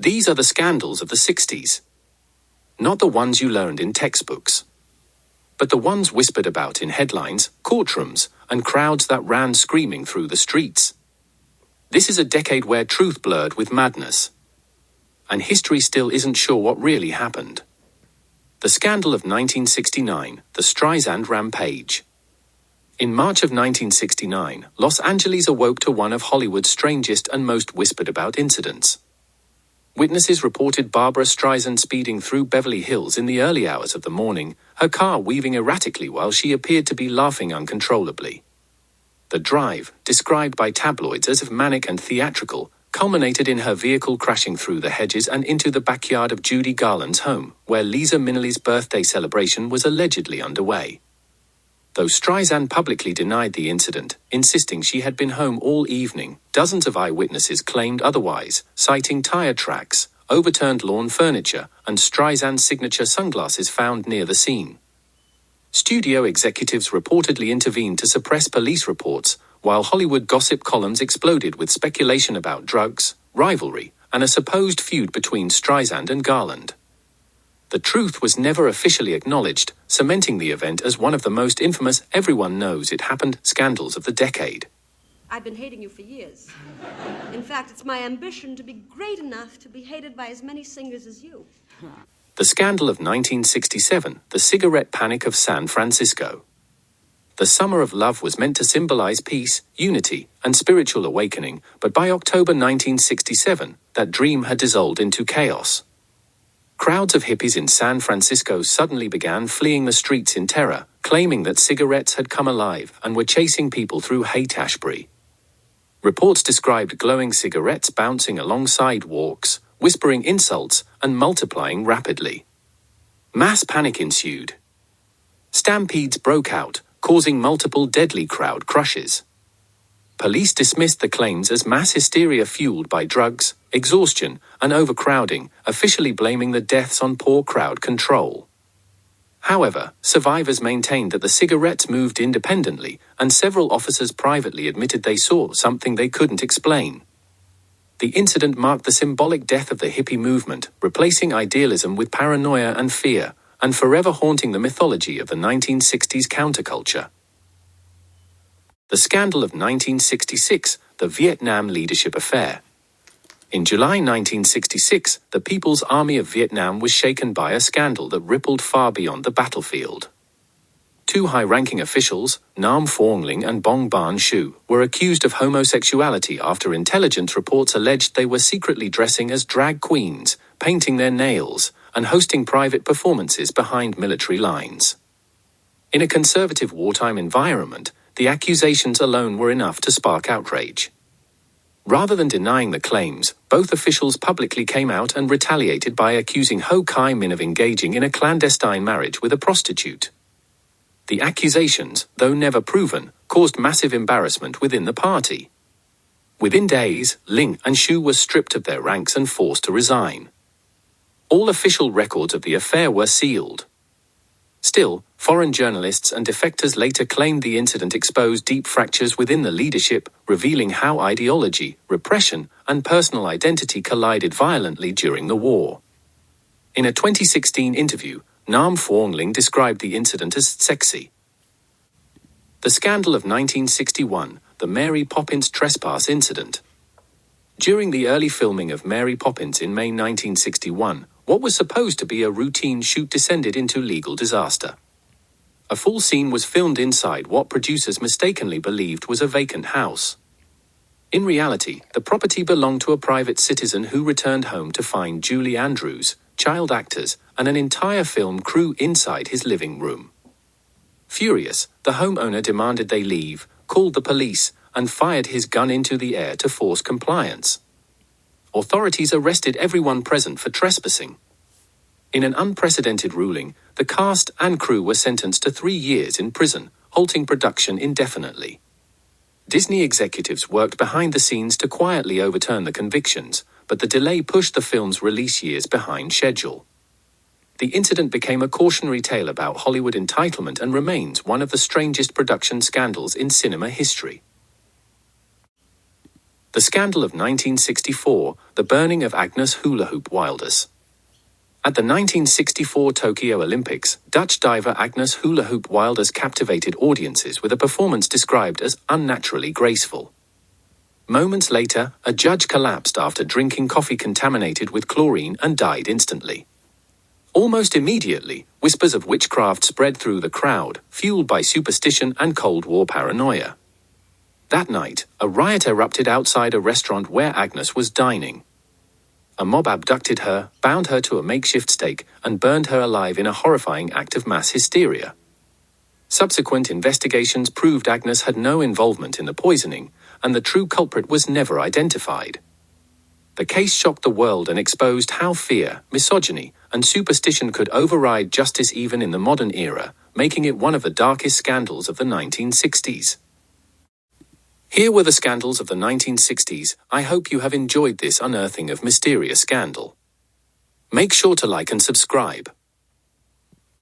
These are the scandals of the 60s. Not the ones you learned in textbooks, but the ones whispered about in headlines, courtrooms, and crowds that ran screaming through the streets. This is a decade where truth blurred with madness, and history still isn't sure what really happened. The scandal of 1969, the Streisand rampage. In March of 1969, Los Angeles awoke to one of Hollywood's strangest and most whispered about incidents. Witnesses reported Barbra Streisand speeding through Beverly Hills in the early hours of the morning, her car weaving erratically while she appeared to be laughing uncontrollably. The drive, described by tabloids as if manic and theatrical, culminated in her vehicle crashing through the hedges and into the backyard of Judy Garland's home, where Liza Minnelli's birthday celebration was allegedly underway. Though Streisand publicly denied the incident, insisting she had been home all evening, dozens of eyewitnesses claimed otherwise, citing tire tracks, overturned lawn furniture, and Streisand's signature sunglasses found near the scene. Studio executives reportedly intervened to suppress police reports, while Hollywood gossip columns exploded with speculation about drugs, rivalry, and a supposed feud between Streisand and Garland. The truth was never officially acknowledged, cementing the event as one of the most infamous everyone knows it happened scandals of the decade. I've been hating you for years. In fact, it's my ambition to be great enough to be hated by as many singers as you. The scandal of 1967, the cigarette panic of San Francisco. The summer of love was meant to symbolize peace, unity, and spiritual awakening, but by October 1967, that dream had dissolved into chaos. Crowds of hippies in San Francisco suddenly began fleeing the streets in terror, claiming that cigarettes had come alive and were chasing people through Haight-Ashbury. Reports described glowing cigarettes bouncing along sidewalks, whispering insults, and multiplying rapidly. Mass panic ensued. Stampedes broke out, causing multiple deadly crowd crushes. Police dismissed the claims as mass hysteria fueled by drugs, exhaustion, and overcrowding, officially blaming the deaths on poor crowd control. However, survivors maintained that the cigarettes moved independently, and several officers privately admitted they saw something they couldn't explain. The incident marked the symbolic death of the hippie movement, replacing idealism with paranoia and fear, and forever haunting the mythology of the 1960s counterculture. The scandal of 1966, the Vietnam leadership affair. In July 1966, the People's Army of Vietnam was shaken by a scandal that rippled far beyond the battlefield. Two high-ranking officials, Nam Phuong Linh and Bong Ban Shu, were accused of homosexuality after intelligence reports alleged they were secretly dressing as drag queens, painting their nails, and hosting private performances behind military lines. In a conservative wartime environment, the accusations alone were enough to spark outrage. Rather than denying the claims, both officials publicly came out and retaliated by accusing Ho Chi Minh of engaging in a clandestine marriage with a prostitute. The accusations, though never proven, caused massive embarrassment within the party. Within days, Ling and Shu were stripped of their ranks and forced to resign. All official records of the affair were sealed. Still, foreign journalists and defectors later claimed the incident exposed deep fractures within the leadership, revealing how ideology, repression, and personal identity collided violently during the war. In a 2016 interview, Nam Phuong Linh described the incident as sexy. The scandal of 1961, the Mary Poppins trespass incident. During the early filming of Mary Poppins in May 1961, what was supposed to be a routine shoot descended into legal disaster. A full scene was filmed inside what producers mistakenly believed was a vacant house. In reality, the property belonged to a private citizen who returned home to find Julie Andrews, child actors, and an entire film crew inside his living room. Furious, the homeowner demanded they leave, called the police, and fired his gun into the air to force compliance. Authorities arrested everyone present for trespassing. In an unprecedented ruling, the cast and crew were sentenced to 3 years in prison, halting production indefinitely. Disney executives worked behind the scenes to quietly overturn the convictions, but the delay pushed the film's release years behind schedule. The incident became a cautionary tale about Hollywood entitlement and remains one of the strangest production scandals in cinema history. The scandal of 1964, the burning of Agnes hula hoop wilders. At the 1964 Tokyo Olympics, Dutch diver Agnes hula hoop wilders captivated audiences with a performance described as unnaturally graceful. Moments later, a judge collapsed after drinking coffee contaminated with chlorine and died instantly. Almost immediately, whispers of witchcraft spread through the crowd, fueled by superstition and Cold War paranoia. That night, a riot erupted outside a restaurant where Agnes was dining. A mob abducted her, bound her to a makeshift stake, and burned her alive in a horrifying act of mass hysteria. Subsequent investigations proved Agnes had no involvement in the poisoning, and the true culprit was never identified. The case shocked the world and exposed how fear, misogyny, and superstition could override justice even in the modern era, making it one of the darkest scandals of the 1960s. Here were the scandals of the 1960s. I hope you have enjoyed this unearthing of mysterious scandal. Make sure to like and subscribe.